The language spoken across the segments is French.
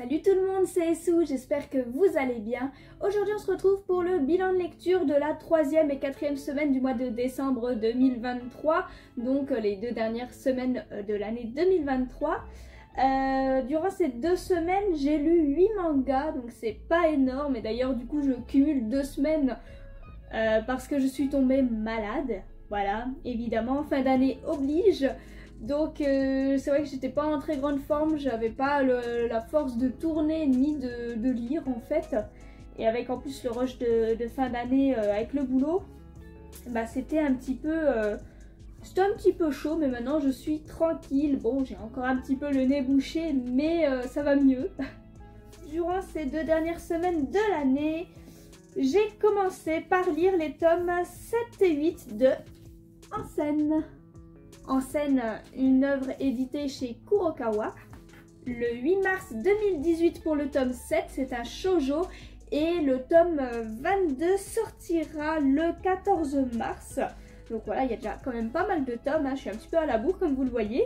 Salut tout le monde, c'est Essou, j'espère que vous allez bien. Aujourd'hui on se retrouve pour le bilan de lecture de la 3e et 4e semaine du mois de décembre 2023, donc les 2 dernières semaines de l'année 2023. Durant ces 2 semaines, j'ai lu 8 mangas, donc c'est pas énorme, et d'ailleurs du coup je cumule 2 semaines parce que je suis tombée malade. Voilà, évidemment, fin d'année oblige. Donc c'est vrai que j'étais pas en très grande forme, j'avais pas la force de tourner ni de lire en fait. Et avec en plus le rush de fin d'année avec le boulot, bah c'était un petit peu chaud, mais maintenant je suis tranquille. Bon, j'ai encore un petit peu le nez bouché, mais ça va mieux. Durant ces 2 dernières semaines de l'année, j'ai commencé par lire les tomes 7 et 8 de En scène. En scène, une œuvre éditée chez Kurokawa. Le 8 mars 2018 pour le tome 7, c'est un shoujo. Et le tome 22 sortira le 14 mars. Donc voilà, il y a déjà quand même pas mal de tomes, hein. Je suis un petit peu à la bourre comme vous le voyez.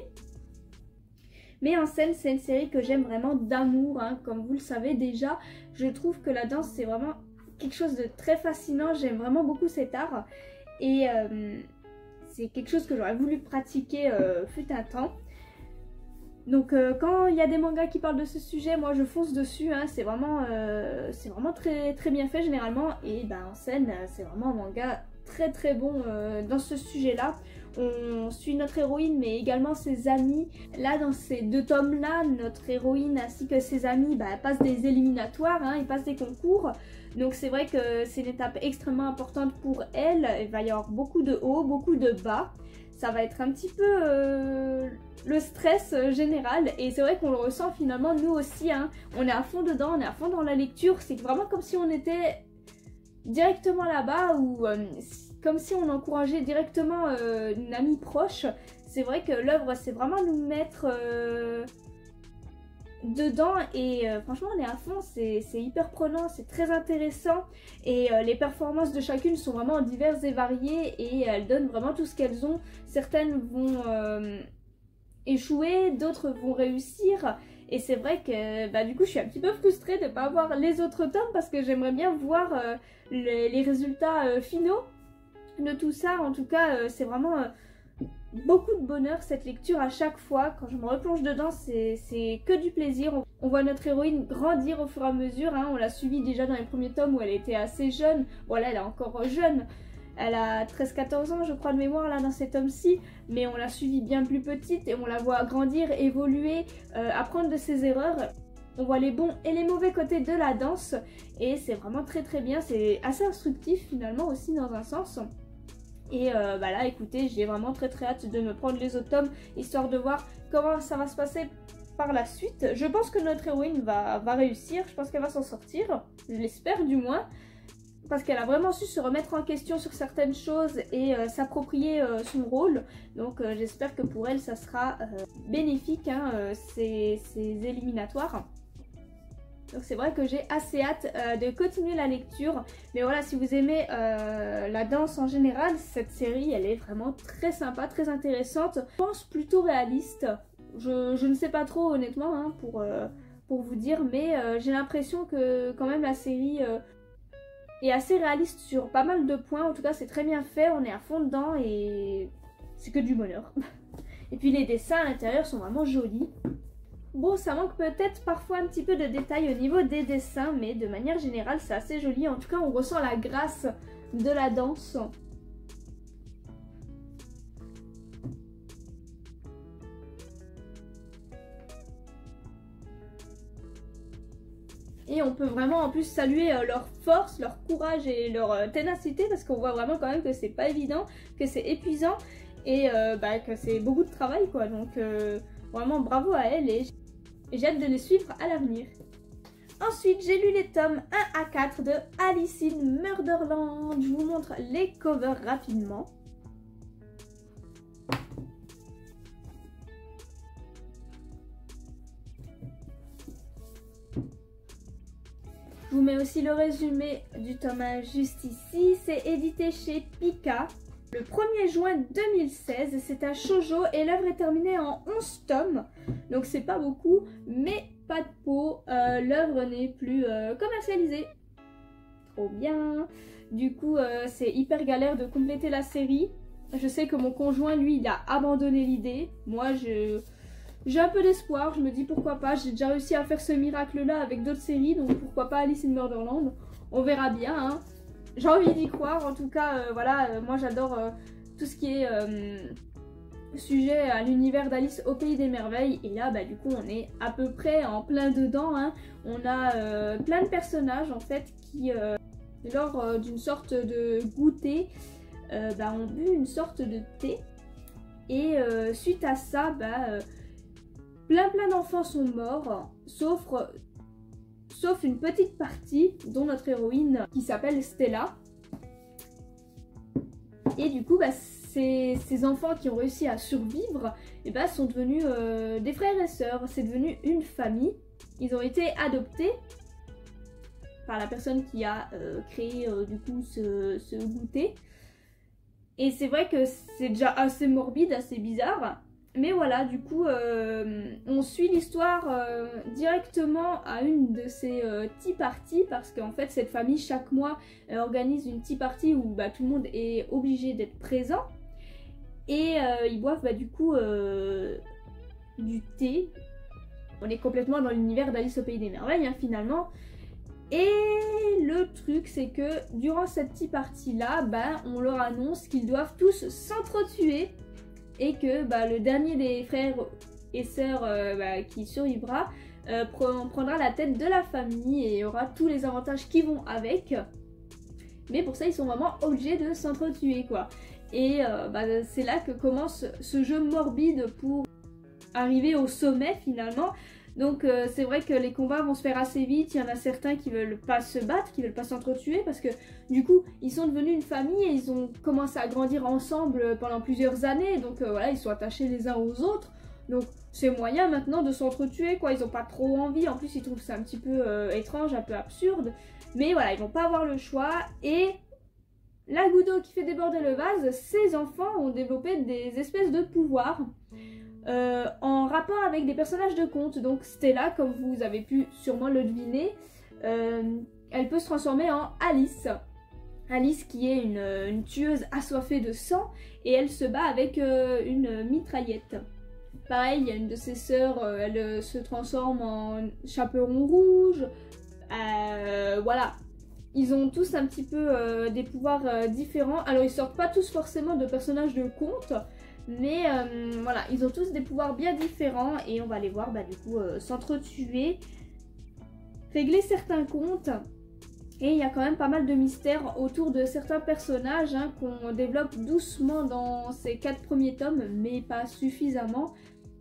Mais En scène, c'est une série que j'aime vraiment d'amour, hein. Comme vous le savez déjà, je trouve que la danse c'est vraiment quelque chose de très fascinant. J'aime vraiment beaucoup cet art. Et c'est quelque chose que j'aurais voulu pratiquer fut un temps. Donc quand il y a des mangas qui parlent de ce sujet, moi je fonce dessus, hein. C'est vraiment très, très bien fait généralement. Et ben, En scène, c'est vraiment un manga très très bon dans ce sujet-là. On suit notre héroïne mais également ses amis. Là dans ces 2 tomes-là, notre héroïne ainsi que ses amis passent des éliminatoires, hein, ils passent des concours. Donc c'est vrai que c'est une étape extrêmement importante pour elle. Il va y avoir beaucoup de hauts, beaucoup de bas. Ça va être un petit peu le stress général. Et c'est vrai qu'on le ressent finalement nous aussi, hein. On est à fond dedans, on est à fond dans la lecture. C'est vraiment comme si on était directement là-bas ou comme si on encourageait directement une amie proche. C'est vrai que l'œuvre c'est vraiment nous mettre dedans et franchement on est à fond, c'est hyper prenant, c'est très intéressant et les performances de chacune sont vraiment diverses et variées et elles donnent vraiment tout ce qu'elles ont. Certaines vont échouer, d'autres vont réussir. Et c'est vrai que du coup je suis un petit peu frustrée de ne pas avoir les autres tomes parce que j'aimerais bien voir les résultats finaux de tout ça. En tout cas c'est vraiment beaucoup de bonheur cette lecture à chaque fois. Quand je me replonge dedans c'est que du plaisir. On voit notre héroïne grandir au fur et à mesure, hein. On l'a suivie déjà dans les premiers tomes où elle était assez jeune. Bon là elle est encore jeune. Elle a 13-14 ans je crois de mémoire là dans ces tomes-ci, mais on l'a suivie bien plus petite et on la voit grandir, évoluer, apprendre de ses erreurs. On voit les bons et les mauvais côtés de la danse et c'est vraiment très très bien, c'est assez instructif finalement aussi dans un sens. Et là écoutez, j'ai vraiment très très hâte de me prendre les autres tomes histoire de voir comment ça va se passer par la suite. Je pense que notre héroïne va réussir, je pense qu'elle va s'en sortir, je l'espère du moins. Parce qu'elle a vraiment su se remettre en question sur certaines choses et s'approprier son rôle. Donc j'espère que pour elle ça sera bénéfique, hein, ces éliminatoires. Donc c'est vrai que j'ai assez hâte de continuer la lecture. Mais voilà, si vous aimez la danse en général, cette série elle est vraiment très sympa, très intéressante. Je pense plutôt réaliste. Je ne sais pas trop honnêtement, hein, pour vous dire. Mais j'ai l'impression que quand même la série est assez réaliste sur pas mal de points. En tout cas c'est très bien fait, on est à fond dedans et c'est que du bonheur. Et puis les dessins à l'intérieur sont vraiment jolis. Bon, ça manque peut-être parfois un petit peu de détails au niveau des dessins, mais de manière générale c'est assez joli. En tout cas on ressent la grâce de la danse. Et on peut vraiment en plus saluer leur force, leur courage et leur ténacité parce qu'on voit vraiment quand même que c'est pas évident, que c'est épuisant et que c'est beaucoup de travail quoi. Donc vraiment bravo à elles et j'ai hâte de les suivre à l'avenir. Ensuite j'ai lu les tomes 1 à 4 de Alice in Murderland. Je vous montre les covers rapidement. Je vous mets aussi le résumé du tome 1 juste ici. C'est édité chez Pika le 1er juin 2016. C'est un shoujo et l'œuvre est terminée en 11 tomes. Donc c'est pas beaucoup, mais pas de peau, l'œuvre n'est plus commercialisée. Trop bien. Du coup, c'est hyper galère de compléter la série. Je sais que mon conjoint, lui, il a abandonné l'idée. Moi, j'ai un peu d'espoir. Je me dis pourquoi pas. J'ai déjà réussi à faire ce miracle-là avec d'autres séries. Donc pourquoi pas Alice in Murderland. On verra bien. Hein. J'ai envie d'y croire. En tout cas, voilà, moi j'adore tout ce qui est sujet à l'univers d'Alice au Pays des Merveilles. Et là, bah, du coup, on est à peu près en plein dedans. Hein. On a plein de personnages, en fait, qui, lors d'une sorte de goûter, ont bu une sorte de thé. Et suite à ça, plein d'enfants sont morts, sauf une petite partie, dont notre héroïne qui s'appelle Stella. Et du coup, ces enfants qui ont réussi à survivre sont devenus des frères et sœurs. C'est devenu une famille. Ils ont été adoptés par la personne qui a créé du coup ce goûter. Et c'est vrai que c'est déjà assez morbide, assez bizarre. Mais voilà, du coup, on suit l'histoire directement à une de ces tea parties. Parce qu'en fait, cette famille, chaque mois, organise une tea party où tout le monde est obligé d'être présent. Et ils boivent du coup du thé. On est complètement dans l'univers d'Alice au Pays des Merveilles, hein, finalement. Et le truc, c'est que durant cette tea party-là, on leur annonce qu'ils doivent tous s'entretuer. Et que le dernier des frères et sœurs qui survivra prendra la tête de la famille et aura tous les avantages qui vont avec. Mais pour ça, ils sont vraiment obligés de s'entretuer, quoi. Et c'est là que commence ce jeu morbide pour arriver au sommet, finalement. Donc c'est vrai que les combats vont se faire assez vite. Il y en a certains qui veulent pas se battre, qui veulent pas s'entretuer parce que du coup ils sont devenus une famille et ils ont commencé à grandir ensemble pendant plusieurs années. Donc voilà, ils sont attachés les uns aux autres. Donc c'est moyen maintenant de s'entretuer, quoi. Ils ont pas trop envie. En plus ils trouvent ça un petit peu étrange, un peu absurde. Mais voilà, ils vont pas avoir le choix. Et la goutte d'eau qui fait déborder le vase, ces enfants ont développé des espèces de pouvoirs. En rapport avec des personnages de contes. Donc Stella, comme vous avez pu sûrement le deviner, elle peut se transformer en Alice. Alice qui est une tueuse assoiffée de sang et elle se bat avec une mitraillette. Pareil, il y a une de ses sœurs, elle se transforme en chaperon rouge. Voilà. Ils ont tous un petit peu des pouvoirs différents. Alors ils sortent pas tous forcément de personnages de contes. Mais voilà, ils ont tous des pouvoirs bien différents et on va les voir du coup s'entretuer, régler certains comptes. Et il y a quand même pas mal de mystères autour de certains personnages qu'on développe doucement dans ces 4 premiers tomes, mais pas suffisamment.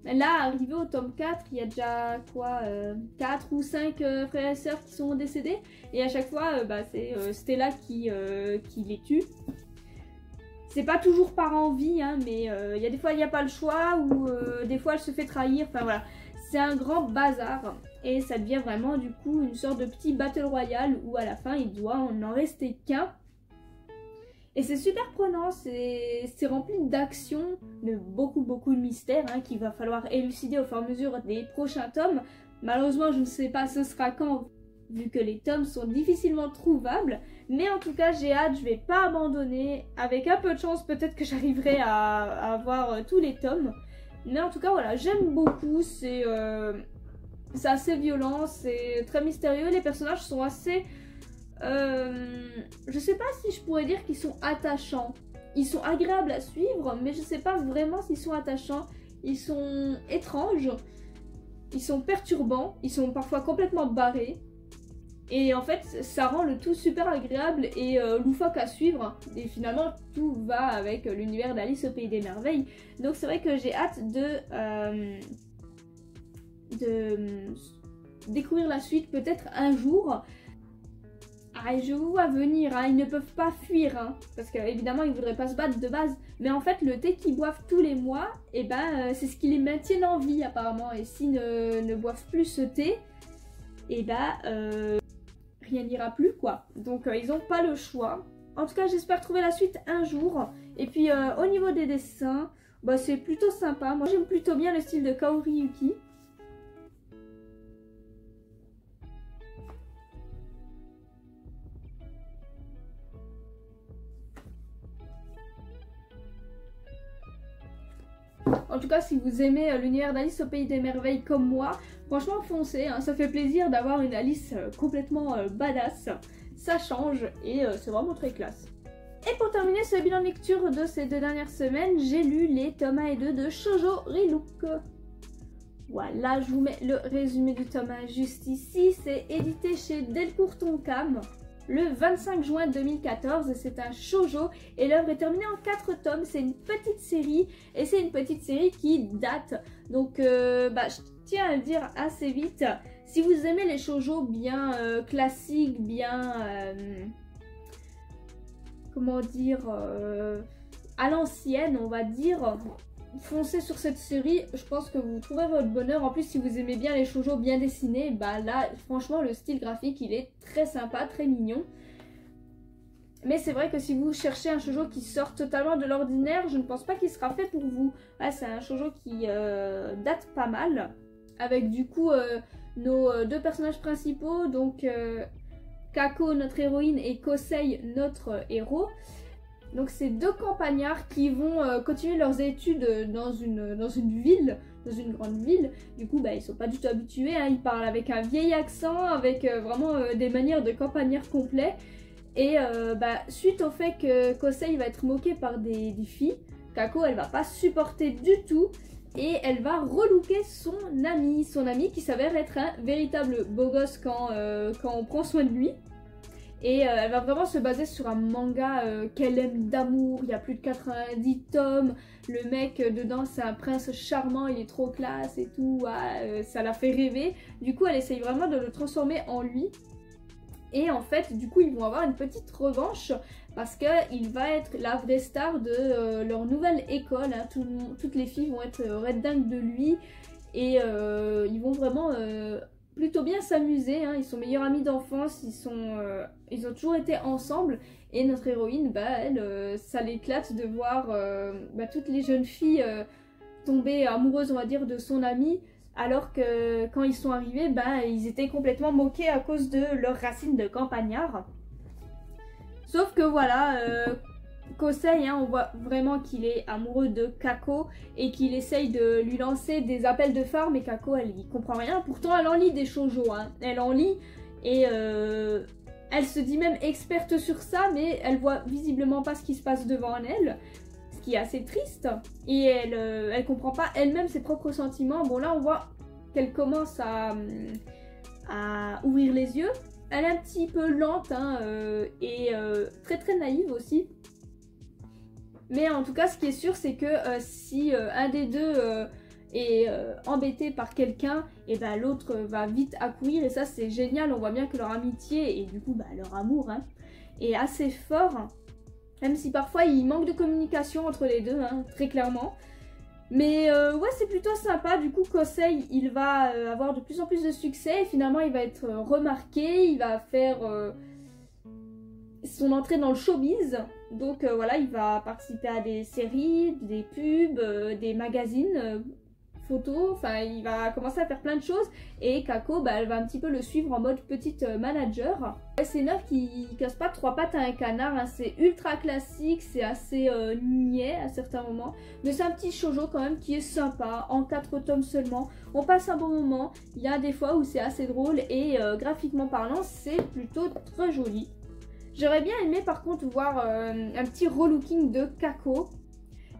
Là, arrivé au tome 4, il y a déjà quoi 4 ou 5 frères et sœurs qui sont décédés. Et à chaque fois, c'est Stella qui les tue. C'est pas toujours par envie, mais il y a des fois il n'y a pas le choix ou des fois elle se fait trahir. Enfin voilà, c'est un grand bazar et ça devient vraiment du coup une sorte de petit battle royale où à la fin il doit en rester qu'un. Et c'est super prenant, c'est rempli d'action, de beaucoup de mystères qu'il va falloir élucider au fur et à mesure des prochains tomes. Malheureusement je ne sais pas ce sera quand, vu que les tomes sont difficilement trouvables. Mais en tout cas, j'ai hâte, je vais pas abandonner. Avec un peu de chance, peut-être que j'arriverai à avoir tous les tomes. Mais en tout cas, voilà, j'aime beaucoup. C'est assez violent, c'est très mystérieux. Les personnages sont assez... je sais pas si je pourrais dire qu'ils sont attachants. Ils sont agréables à suivre, mais je sais pas vraiment s'ils sont attachants. Ils sont étranges. Ils sont perturbants. Ils sont parfois complètement barrés. Et en fait, ça rend le tout super agréable et loufoque à suivre. Et finalement, tout va avec l'univers d'Alice au Pays des Merveilles. Donc c'est vrai que j'ai hâte de découvrir la suite peut-être un jour. Ah, je vous vois venir, ils ne peuvent pas fuir, parce qu'évidemment ils ne voudraient pas se battre de base. Mais en fait, le thé qu'ils boivent tous les mois, c'est ce qui les maintient en vie apparemment. Et s'ils ne boivent plus ce thé, rien n'ira plus, quoi. Donc ils n'ont pas le choix. En tout cas, j'espère trouver la suite un jour. Et puis au niveau des dessins, c'est plutôt sympa. Moi j'aime plutôt bien le style de Kaori Yuki. En tout cas, si vous aimez l'univers d'Alice au Pays des Merveilles comme moi, franchement foncez, hein, ça fait plaisir d'avoir une Alice complètement badass. Ça change et c'est vraiment très classe. Et pour terminer ce bilan de lecture de ces 2 dernières semaines, j'ai lu les tomes 1 et 2 de Shoujo Relook. Voilà, je vous mets le résumé du tome 1 juste ici. C'est édité chez Delcourt Tonkam le 25 juin 2014. C'est un shoujo et l'œuvre est terminée en 4 tomes. C'est une petite série et c'est une petite série qui date. Donc je tiens à le dire assez vite. Si vous aimez les shoujo bien classiques, bien... comment dire... à l'ancienne, on va dire... Foncez sur cette série, je pense que vous trouverez votre bonheur. En plus, si vous aimez bien les shoujo bien dessinés, bah là, franchement, le style graphique, il est très sympa, très mignon. Mais c'est vrai que si vous cherchez un shoujo qui sort totalement de l'ordinaire, je ne pense pas qu'il sera fait pour vous. Là, c'est un shoujo qui date pas mal, avec du coup nos 2 personnages principaux, donc Kako, notre héroïne, et Kosei, notre héros. Donc c'est 2 campagnards qui vont continuer leurs études dans une ville, dans une grande ville. Du coup, ils sont pas du tout habitués, hein. Ils parlent avec un vieil accent, avec vraiment des manières de campagnards complets. Et suite au fait que Kosei va être moqué par des filles, Kako, elle va pas supporter du tout. Et elle va relooker son ami qui s'avère être un véritable beau gosse quand on prend soin de lui. Et elle va vraiment se baser sur un manga qu'elle aime d'amour. Il y a plus de 90 tomes. Le mec dedans, c'est un prince charmant, il est trop classe et tout. Ça la fait rêver. Du coup, elle essaye vraiment de le transformer en lui. Et en fait, du coup, ils vont avoir une petite revanche parce qu'il va être la vraie star de leur nouvelle école. Hein. Toutes les filles vont être red dingues de lui. Et ils vont vraiment... plutôt bien s'amuser, hein. Ils sont meilleurs amis d'enfance, ils ont toujours été ensemble et notre héroïne, elle, ça l'éclate de voir toutes les jeunes filles tomber amoureuses, on va dire, de son ami, alors que quand ils sont arrivés, ils étaient complètement moqués à cause de leurs racines de campagnards. Sauf que voilà, Kosei, hein, on voit vraiment qu'il est amoureux de Kako et qu'il essaye de lui lancer des appels de phare, mais Kako, elle y comprend rien. Pourtant, elle en lit des shoujo, hein. Elle en lit et elle se dit même experte sur ça, mais elle voit visiblement pas ce qui se passe devant elle, ce qui est assez triste. Et elle comprend pas elle-même ses propres sentiments. Bon, là, on voit qu'elle commence à ouvrir les yeux. Elle est un petit peu lente, hein, et très très naïve aussi. Mais en tout cas, ce qui est sûr, c'est que si un des deux est embêté par quelqu'un, et l'autre va vite accourir. Et ça, c'est génial. On voit bien que leur amitié et du coup leur amour, hein, est assez fort. Même si parfois il manque de communication entre les deux, hein, très clairement. Mais ouais, c'est plutôt sympa. Du coup, Kosei, il va avoir de plus en plus de succès. Et finalement, il va être remarqué. Il va faire son entrée dans le showbiz. Donc voilà, il va participer à des séries, des pubs, des magazines, photos. Enfin, il va commencer à faire plein de choses. Et Kako, elle va un petit peu le suivre en mode petite manager. C'est une œuvre qui casse pas 3 pattes à un canard, hein. C'est ultra classique, c'est assez niais à certains moments. Mais c'est un petit shoujo quand même qui est sympa, en 4 tomes seulement. On passe un bon moment, il y a des fois où c'est assez drôle et graphiquement parlant, c'est plutôt très joli. J'aurais bien aimé par contre voir un petit relooking de Kako.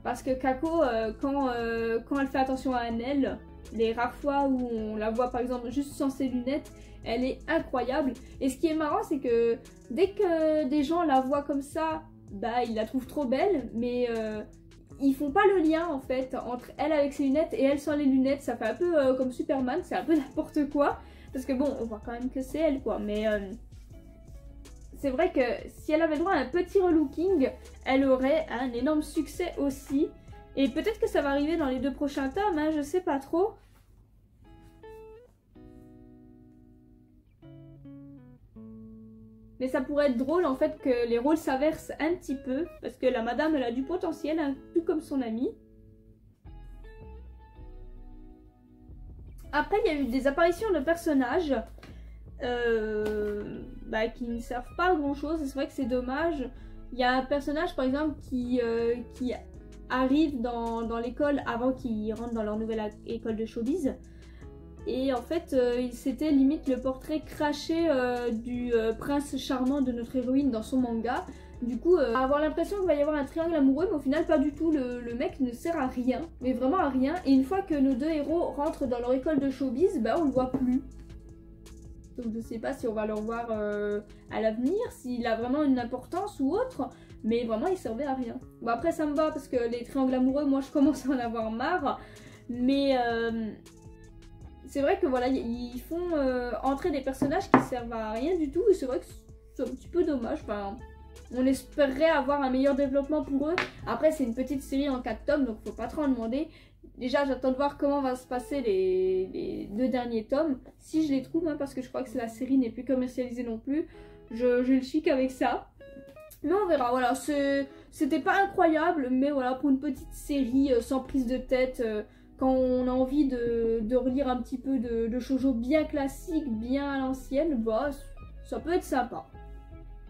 Parce que Kako, quand elle fait attention à elle, les rares fois où on la voit par exemple juste sans ses lunettes, elle est incroyable. Et ce qui est marrant, c'est que dès que des gens la voient comme ça, ils la trouvent trop belle, mais ils font pas le lien en fait entre elle avec ses lunettes et elle sans les lunettes. Ça fait un peu comme Superman, c'est un peu n'importe quoi. Parce que bon, on voit quand même que c'est elle quoi, mais c'est vrai que si elle avait droit à un petit relooking, elle aurait un énorme succès aussi. Et peut-être que ça va arriver dans les 2 prochains tomes, hein, je sais pas trop. Mais ça pourrait être drôle en fait que les rôles s'inversent un petit peu. Parce que la madame, elle a du potentiel, hein, tout comme son amie. Après, il y a eu des apparitions de personnages qui ne servent pas à grand chose. C'est vrai que c'est dommage. Il y a un personnage par exemple qui arrivent dans l'école avant qu'ils rentrent dans leur nouvelle école de showbiz. Et en fait, c'était limite le portrait craché du prince charmant de notre héroïne dans son manga. Du coup, avoir l'impression qu'il va y avoir un triangle amoureux, mais au final pas du tout, le mec ne sert à rien, mais vraiment à rien. Et une fois que nos deux héros rentrent dans leur école de showbiz, bah on le voit plus. Donc je sais pas si on va le revoir à l'avenir, s'il a vraiment une importance ou autre, mais vraiment il servait à rien. Bon après ça me va parce que les triangles amoureux, moi je commence à en avoir marre, mais c'est vrai que voilà, ils font entrer des personnages qui servent à rien du tout et c'est vrai que c'est un petit peu dommage, enfin... On espérerait avoir un meilleur développement pour eux. Après, c'est une petite série en 4 tomes, donc faut pas trop en demander. Déjà, j'attends de voir comment va se passer les 2 derniers tomes. Si je les trouve, hein, parce que je crois que la série n'est plus commercialisée non plus. Je le chic avec ça. Mais on verra, voilà. C'était pas incroyable, mais voilà, pour une petite série sans prise de tête, quand on a envie de relire un petit peu de shoujo bien classique, bien à l'ancienne, bah, ça peut être sympa.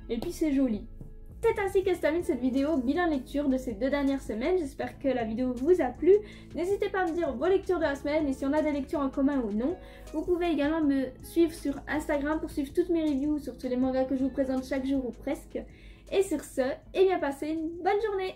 Et puis c'est joli. C'est ainsi que se termine cette vidéo bilan lecture de ces 2 dernières semaines. J'espère que la vidéo vous a plu. N'hésitez pas à me dire vos lectures de la semaine et si on a des lectures en commun ou non. Vous pouvez également me suivre sur Instagram pour suivre toutes mes reviews sur tous les mangas que je vous présente chaque jour ou presque. Et sur ce, eh bien passez une bonne journée.